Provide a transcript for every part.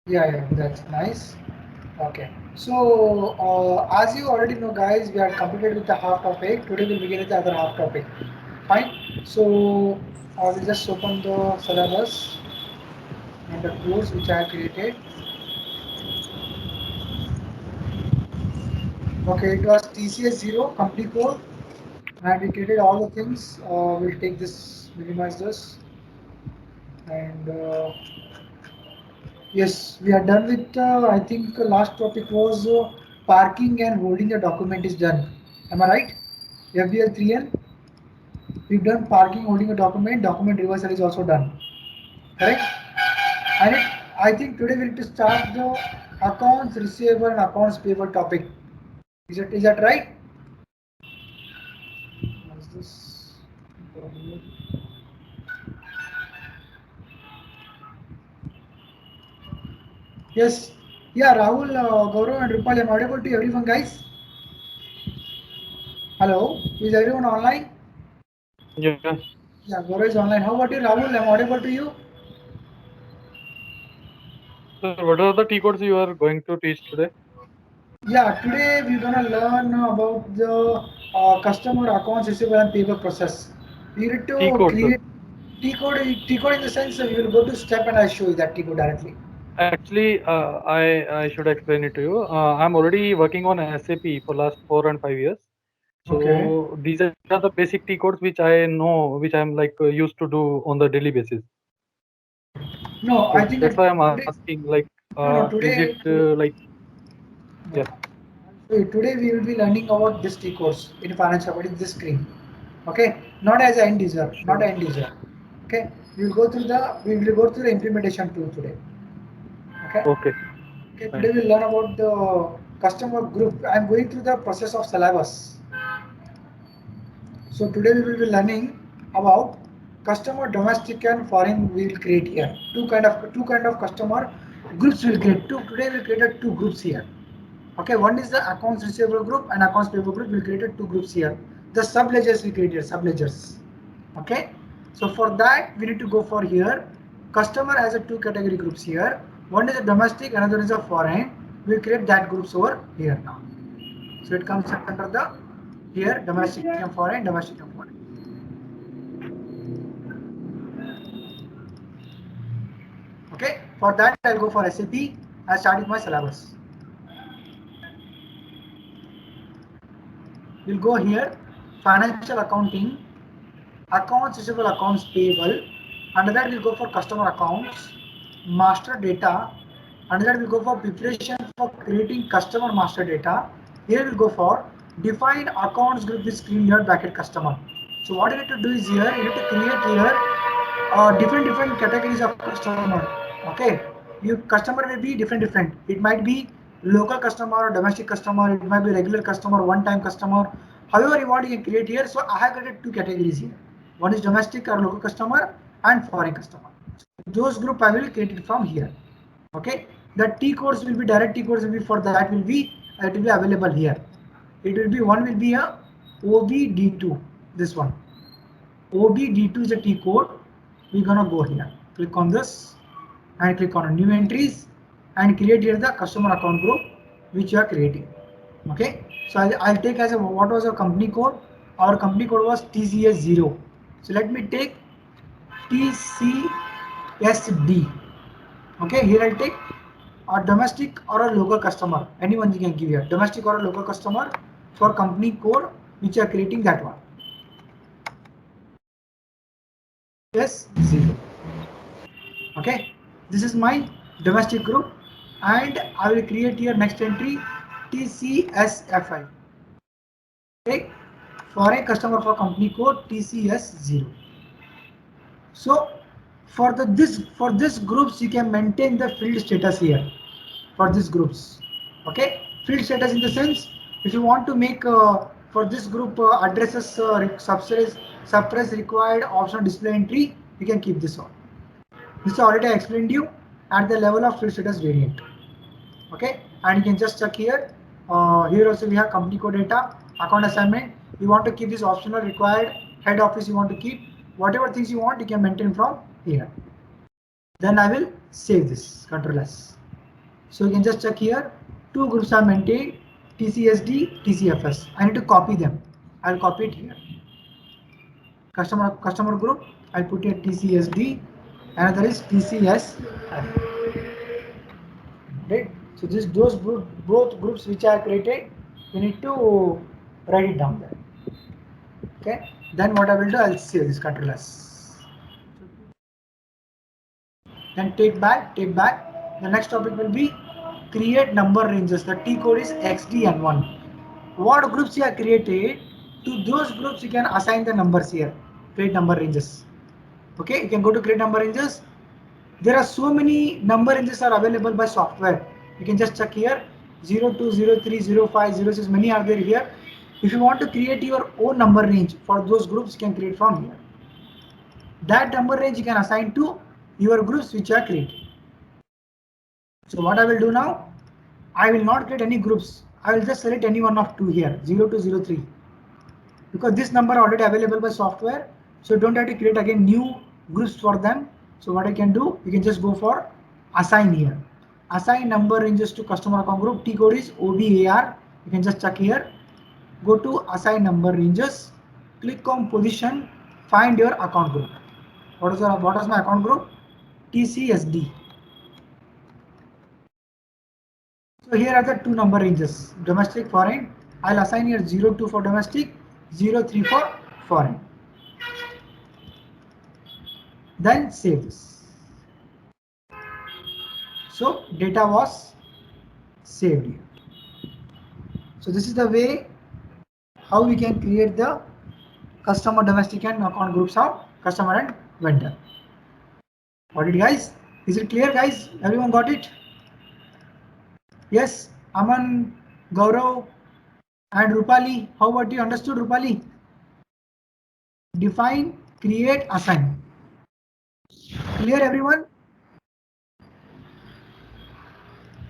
Yeah, that's nice. Okay, so as you already know, guys, we are completed with the half topic. Today we'll begin with the other half topic. Fine. So I will just open the syllabus and the course which I have created. Okay, it was TCS 0 company code, and we created all the things. We'll take this, minimize this, and yes, we are done with. I think last topic was parking and holding a document is done. Am I right? FBL 3N. We've done parking, holding a document. Document reversal is also done. Correct? And I think today we'll to start the accounts receivable and accounts payable topic. Is that right? What is this? Yes. Yeah, Rahul, Gaurav, and Rupal, I'm audible to everyone, guys. Hello. Is everyone online? Yeah. Yeah, Gaurav is online. How about you, Rahul? I'm audible to you. So what are the T codes you are going to teach today? Yeah, today we're gonna learn about the customer accounts receivable and payable process. We need T to codes. create T code. T code in the sense we will go to step and I'll show you that T code directly. Actually, I should explain it to you. I'm already working on SAP for last 4 and 5 years. Okay. So these are the basic T codes which I know, which I'm like used to do on the daily basis. No, So I think that's that why I'm today. asking, like, No, is it today. like, No. yeah, Today we will be learning about this T course in financial. What is this screen? Okay, not as an end user, not sure. an end user. Okay, we will go through the implementation tool today. Okay. Okay, Okay, fine. today we'll learn about the customer group. I'm going through the process of syllabus. So today we will be learning about customer domestic and foreign we will create here. Two kind of customer groups will create. Today we created two groups here. Okay, one is the accounts receivable group and accounts payable group. We created two groups here. The sub ledgers we created sub ledgers. Okay, so for that we need to go for here. Customer has a two category groups here. One is a domestic, another is a foreign. We create that groups over here now. So it comes under the here domestic and foreign, domestic and foreign. Okay, for that I'll go for SAP. I'll start with my syllabus. We'll go here, financial accounting, accounts receivable, accounts payable. Under that we'll go for customer accounts, master data. Under that we'll go for preparation for creating customer master data. Here we'll go for define accounts group with screen here bracket customer. So what you need to do is here you need to create here different categories of customer. Okay, you customer may be different. It might be local customer or domestic customer. It might be regular customer, one-time customer. However you want, you can create here. So I have created two categories here. One is domestic or local customer and foreign customer. So those group I will create it from here. Okay, the T codes will be direct T codes will be for that will be it will be available here. It will be one will be a OBD2. This one OBD2 is a T code. We're gonna go here. Click on this and click on new entries and create here the customer account group which you are creating. Okay. So I'll take as a what was our company code. Our company code was TCS0. So let me take TCSD. Okay. Here I'll take a domestic or a local customer. Anyone you can give here. Domestic or a local customer for company code which you are creating that one. TCS0. Okay, this is my domestic group and I will create here next entry TCSFI. Okay, for a customer for company code TCS0. So for this groups you can maintain the field status here for these groups. Okay, field status in the sense if you want to make for this group addresses suppress required optional display entry, you can keep this on. This already I explained you at the level of field status variant. Okay, and you can just check here. Here also we have company code data, account assignment. You want to keep this optional required, head office you want to keep. Whatever things you want, you can maintain from here. Then I will save this, Control S. So you can just check here, two groups are maintained, TCSD, TCFS. I need to copy them. I'll copy it here. Customer group, I'll put here TCSD, another is TCSF. Right? So this both groups which are created, you need to write it down there. Okay. Then what I will do, I'll save this control S. Then take back. The next topic will be create number ranges. The T code is XDN1. What groups you have created, to those groups you can assign the numbers here. Create number ranges. Okay, you can go to create number ranges. There are so many number ranges are available by software. You can just check here, 02, 03, 05, 06, many are there here. If you want to create your own number range for those groups, you can create from here. That number range you can assign to your groups which are created. So what I will do now, I will not create any groups. I will just select any one of two here, 02, 03. Because this number already available by software, so you don't have to create again new groups for them. So what I can do, you can just go for assign here. Assign number ranges to customer account group. T code is OBAR. You can just check here. Go to assign number ranges. Click on position. Find your account group. What is my account group? TCSD. So here are the two number ranges, domestic, foreign. I'll assign here 02 for domestic, 03 for foreign. Then save this. So data was saved here. So this is the way how we can create the customer, domestic and account groups of customer and vendor. Got it, guys? Is it clear, guys? Everyone got it? Yes, Aman, Gaurav and Rupali. How about you? Understood, Rupali? Define, create, assign. Clear, everyone?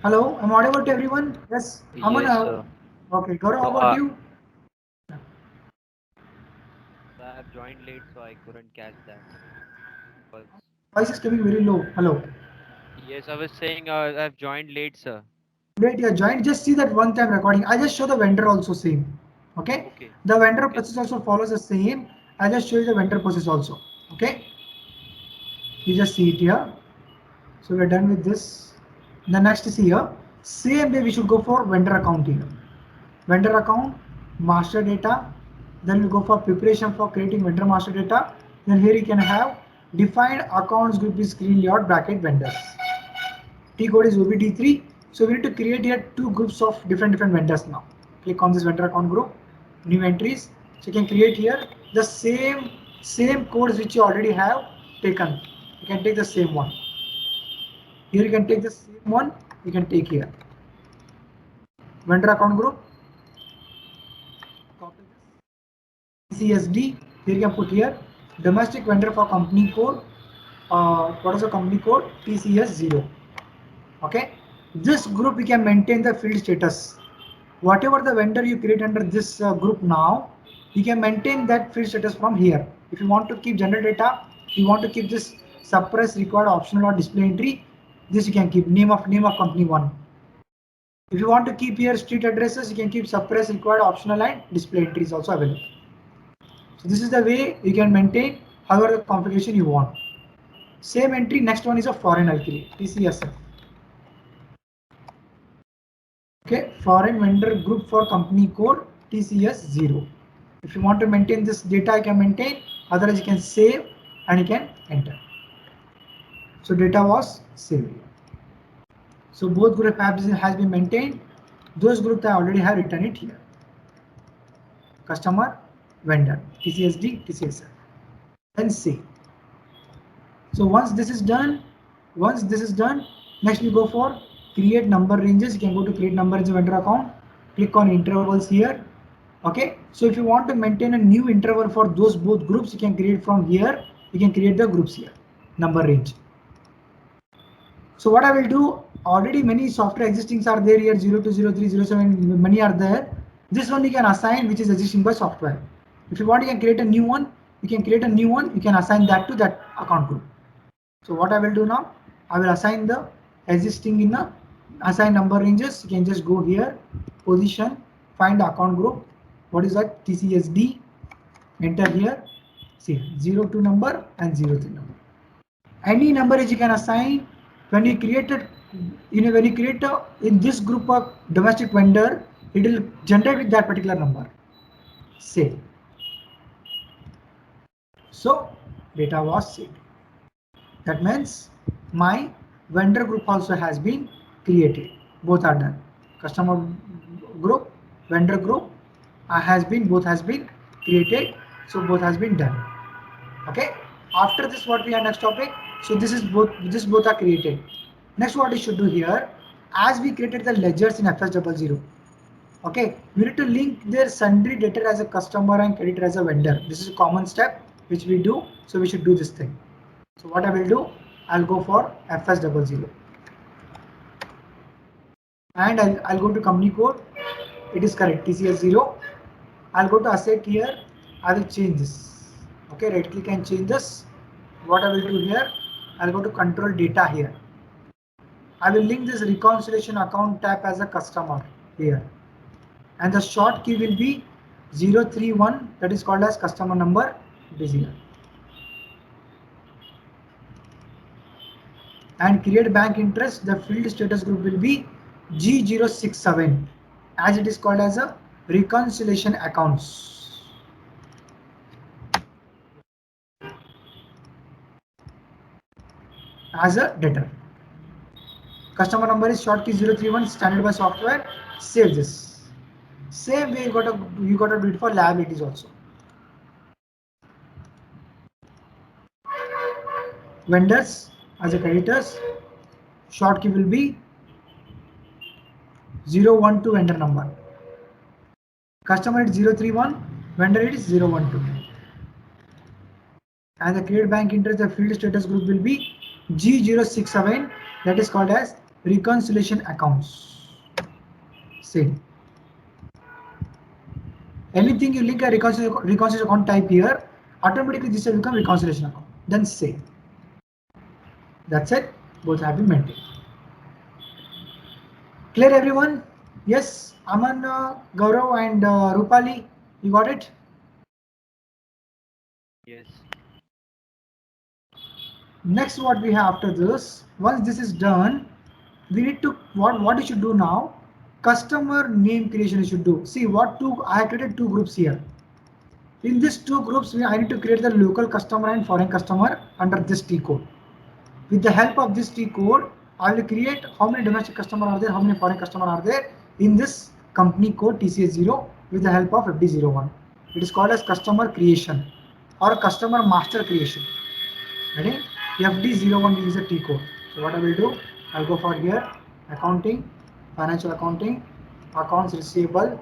Hello, I'm audible to everyone? Yes, Aman. Yes, sir. Okay, Gaurav, how No, about you? I have joined late, so I couldn't catch that. Was Voice is coming very low. Hello. Yes, I was saying I've joined late, sir. Wait, you joined. Just see that one time recording. I just show the vendor also same. Okay. Okay. The vendor Okay. process also follows the same. I just show you the vendor process also. Okay. You just see it here. So we're done with this. The next is here. Same way we should go for vendor account here. Vendor account, master data. Then we go for preparation for creating vendor master data. Then here you can have defined accounts group is screen layout bracket vendors. T code is OBD3. So we need to create here two groups of different vendors now. Click on this vendor account group, new entries. So you can create here the same codes which you already have taken. You can take the same one. Here you can take the same one. You can take here. Vendor account group. Copy this. CSD. Here you can put here domestic vendor for company code. What is the company code? TCS0. Okay. This group we can maintain the field status. Whatever the vendor you create under this group now, you can maintain that field status from here. If you want to keep general data, you want to keep this suppress, required, optional or display entry, this you can keep name of company 1. If you want to keep here street addresses, you can keep suppress, required, optional and display entries also available. So this is the way you can maintain however the configuration you want. Same entry, next one is a foreign I'll create, TCSF. Okay, foreign vendor group for company code TCS0. If you want to maintain this data, you can maintain, otherwise you can save and you can enter. So data was saved. So both group has been maintained. Those groups I already have written it here. Customer, vendor, TCSD, TCSF. Then save. So once this is done, next we go for create number ranges. You can go to create number range vendor account, click on intervals here. Okay, so if you want to maintain a new interval for those both groups, you can create from here. You can create the groups here, number range. So what I will do, already many software existings are there here, 02, 03, 07, many are there. This one you can assign which is existing by software. If you want, you can create a new one. You can create a new one. You can assign that to that account group. So what I will do now, I will assign the existing in the assign number ranges, you can just go here, position, find account group. What is that? TCSD. Enter here. See 02 number and 03 number. Any number is you can assign. When you created, when you create in this group of domestic vendor, it will generate with that particular number. Save. So data was saved. That means my vendor group also has been created. Both are done. Customer group, vendor group both has been created. So both has been done. Okay. After this, what we have next topic? So this both are created. Next, what we should do here, as we created the ledgers in FS00. Okay, we need to link their sundry debtor as a customer and creditor as a vendor. This is a common step which we do. So we should do this thing. So what I will do, I'll go for FS00 and I'll go to company code. It is correct, TCS0. I'll go to asset here. I will change this. Okay, right click and change this. What I will do here, I'll go to control data here. I will link this reconciliation account tab as a customer here. And the short key will be 031, that is called as customer number. It is here. And create bank interest, the field status group will be G067, as it is called as a reconciliation accounts. As a debtor. Customer number is short key 031, standard by software. Save this. Same way you gotta do it for liabilities also. Vendors as a creditors, short key will be 012 vendor number. Customer is 031, vendor is 012. And the create bank interest, the field status group will be G067, that is called as reconciliation accounts. Same. Anything you link a reconciliation account type here, automatically this will become reconciliation account. Then save. That's it. Both have been maintained. Clear, everyone? Yes, Aman, Gaurav, and Rupali, you got it? Yes. Next, what we have after this, once this is done, we need to what we should do now. Customer name creation you should do. See I have created two groups here. In these two groups, I need to create the local customer and foreign customer under this T code. With the help of this T code, I will create how many domestic customers are there, how many foreign customers are there in this company code TCS0 with the help of FD01. It is called as customer creation or customer master creation. Ready? FD01 is a T code. So what I will do, I'll go for here, accounting, financial accounting, accounts receivable,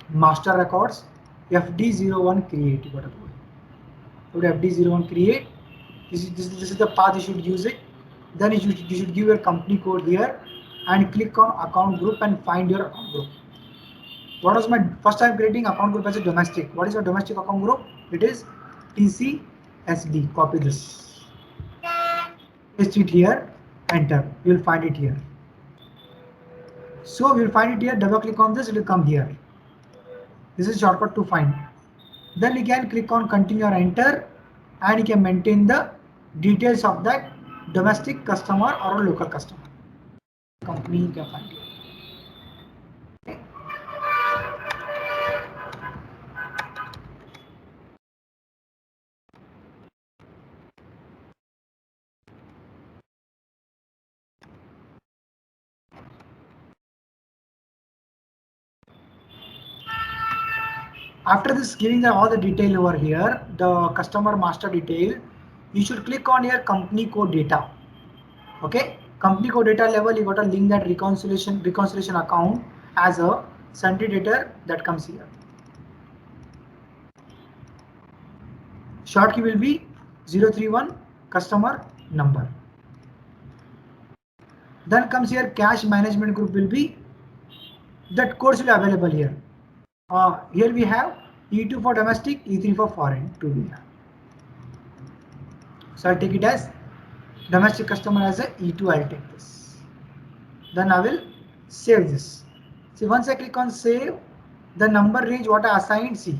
master records, FD01 create. You got to go. So FD01 create. This is the path you should use it. Then you should give your company code here and click on account group and find your account group. What was my first time creating account group as a domestic? What is your domestic account group? It is TCSD. Copy this. Paste it here. Enter. You will find it here. So we will find it here. Double click on this. It will come here. This is shortcut to find. Then you can click on continue or enter, and you can maintain the details of that domestic customer or a local customer. Company you can find it. Okay. After this, giving all the detail over here, the customer master detail, you should click on your company code data. Okay, company code data level, you got to link that reconciliation account as a sundry debtor that comes here. Short key will be 031 customer number. Then comes here cash management group will be that codes will be available here. Here we have E2 for domestic, E3 for foreign. Two we have. So I'll take it as domestic customer as a E2. I'll take this. Then I will save this. See, once I click on save, the number range what I assigned, see,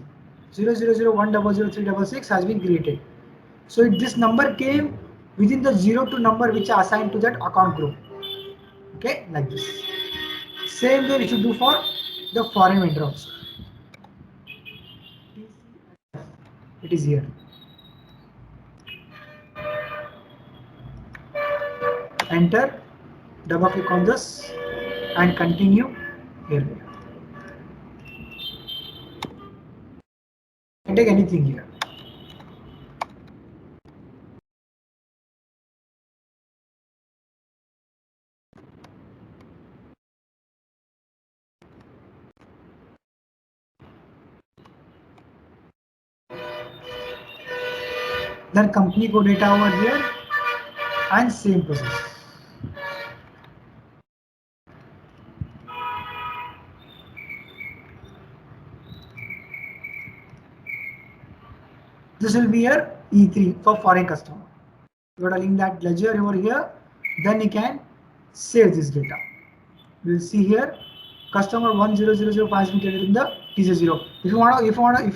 000100366 has been created. So this number came within the 0 to number which I assigned to that account group. Okay, like this. Same way we should do for the foreign vendor also. It is here. Enter, double click on this and continue here. You can take anything here. Then company code data over here and same process. This will be your E3 for foreign customer. You got to link that ledger over here, then you can save this data. We'll see here customer 10005 has been created in the TC0. If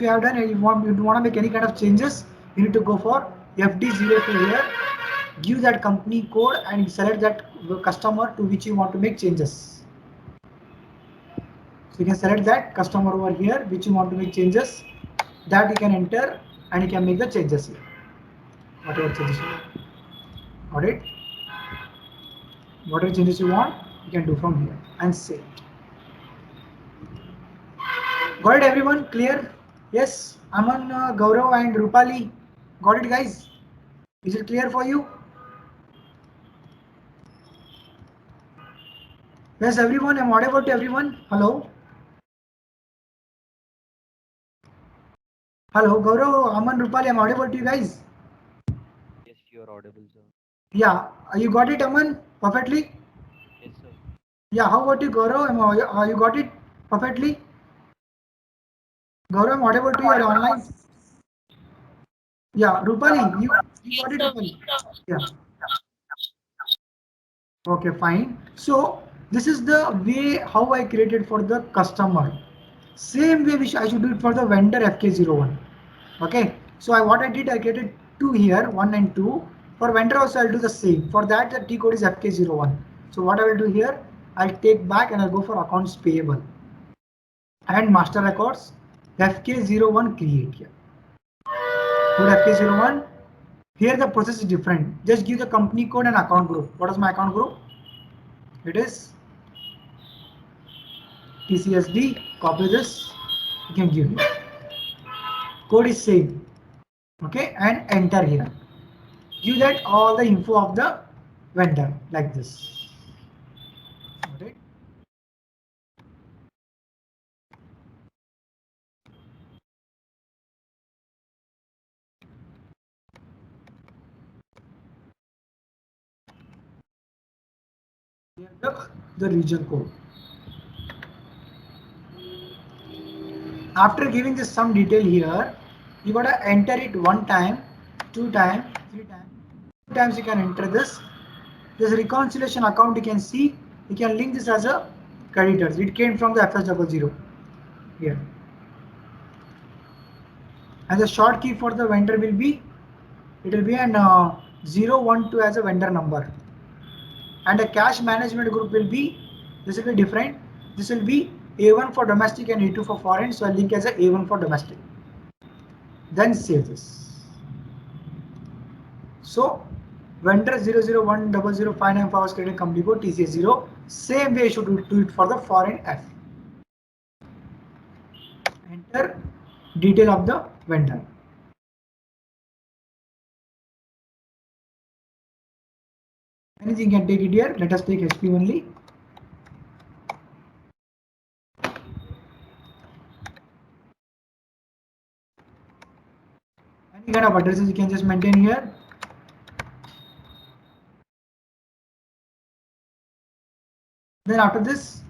you have done it, if you want to make any kind of changes, you need to go for FD02 here, give that company code and select that customer to which you want to make changes. So you can select that customer over here which you want to make changes, that you can enter and you can make the changes here. Whatever changes you want. Got it? Whatever changes you want, you can do from here and save. Got it, everyone? Clear? Yes, Aman, Gaurav and Rupali. Got it, guys? Is it clear for you? Yes, everyone. I'm audible to everyone. Hello? Hello, Gaurav, Aman, Rupali. I'm audible to you guys. Yes, you are audible, sir. Yeah, you got it, Aman, perfectly? Yes, sir. Yeah, how about you, Gaurav? You got it perfectly? Gaurav, I'm audible to you online? Yeah, Rupali, you got it, Rupali? Yeah. Okay, fine. So this is the way how I created for the customer. Same way I should do it for the vendor FK01. Okay. So what I did, I created two here, 1 and 2. For vendor also I'll do the same. For that the T code is FK01. So what I will do here, I'll take back and I'll go for accounts payable. And master records, FK01 create here. Put FK01. Here the process is different. Just give the company code and account group. What is my account group? It is TCSD. Copy this. You can give it. Code is same. Okay, and enter here. Give that all the info of the vendor like this. Okay. Here the region code. After giving this some detail here, you gotta enter it 1 time, 2 times, 3 times. 2 times you can enter this. This reconciliation account you can see, you can link this as a creditors. It came from the FS00 here. And the short key for the vendor will be, it will be an 012 as a vendor number. And the cash management group will be, this will be different. This will be A1 for domestic and A2 for foreign. So I'll link as a A1 for domestic. Then save this. So vendor 0010059 was created company code TCS0. Same way you should do it for the foreign F. Enter detail of the vendor. Anything can take it here. Let us take HP only. Any kind of addresses you can just maintain here. Then after this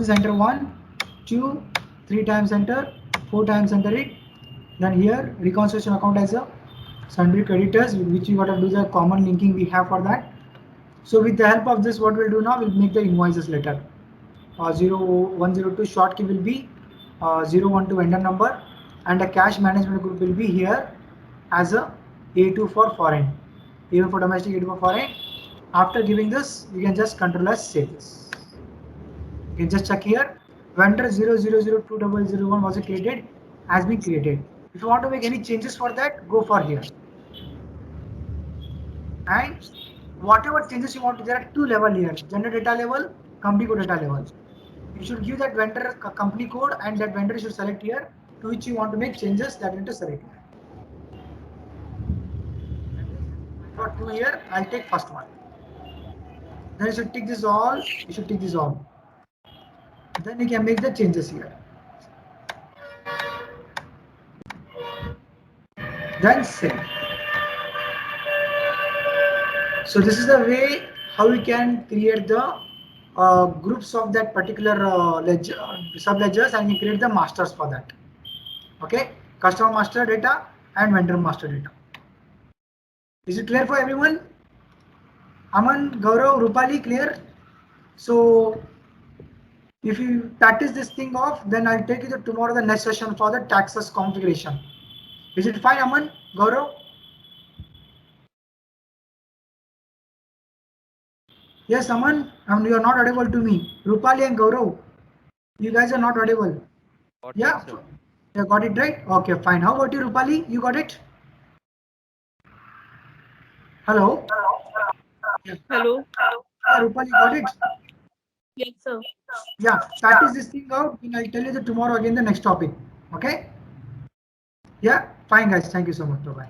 enter 1, 2, 3 times enter, 4 times enter it. Then here reconciliation account as a sundry creditors, which you got to do the common linking we have for that. So with the help of this, what we'll do now, we'll make the invoices later. 0102 short key will be 012 vendor number, and the cash management group will be here as a A2 for foreign, A1 for domestic, A2 for foreign. After giving this, you can just control as save this. You can just check here, vendor 0002001 was created, has been created. If you want to make any changes for that, go for here. And whatever changes you want to, there are two levels here, general data level, company code data level. You should give that vendor company code, and that vendor should select here to which you want to make changes, that vendor select here. For 2 here, I'll take first one. Then you should tick this all, you should tick this all. Then you can make the changes here. Then save. So this is the way how we can create the groups of that particular ledger, sub ledgers, and you create the masters for that. Okay, customer master data and vendor master data. Is it clear for everyone? Aman, Gaurav, Rupali, clear? So if you practice this thing off, then I'll take you to tomorrow the next session for the taxes configuration. Is it fine, Aman, Gaurav? Yes, Aman, you are not audible to me. Rupali and Gaurav, you guys are not audible. Yeah, you got it right? Okay, fine. How about you, Rupali? You got it? Hello? Hello. Rupali, got it? Yes, sir. Yeah, practice this thing out, and I'll tell you the tomorrow again the next topic. Okay? Yeah, fine guys. Thank you so much. Bye-bye.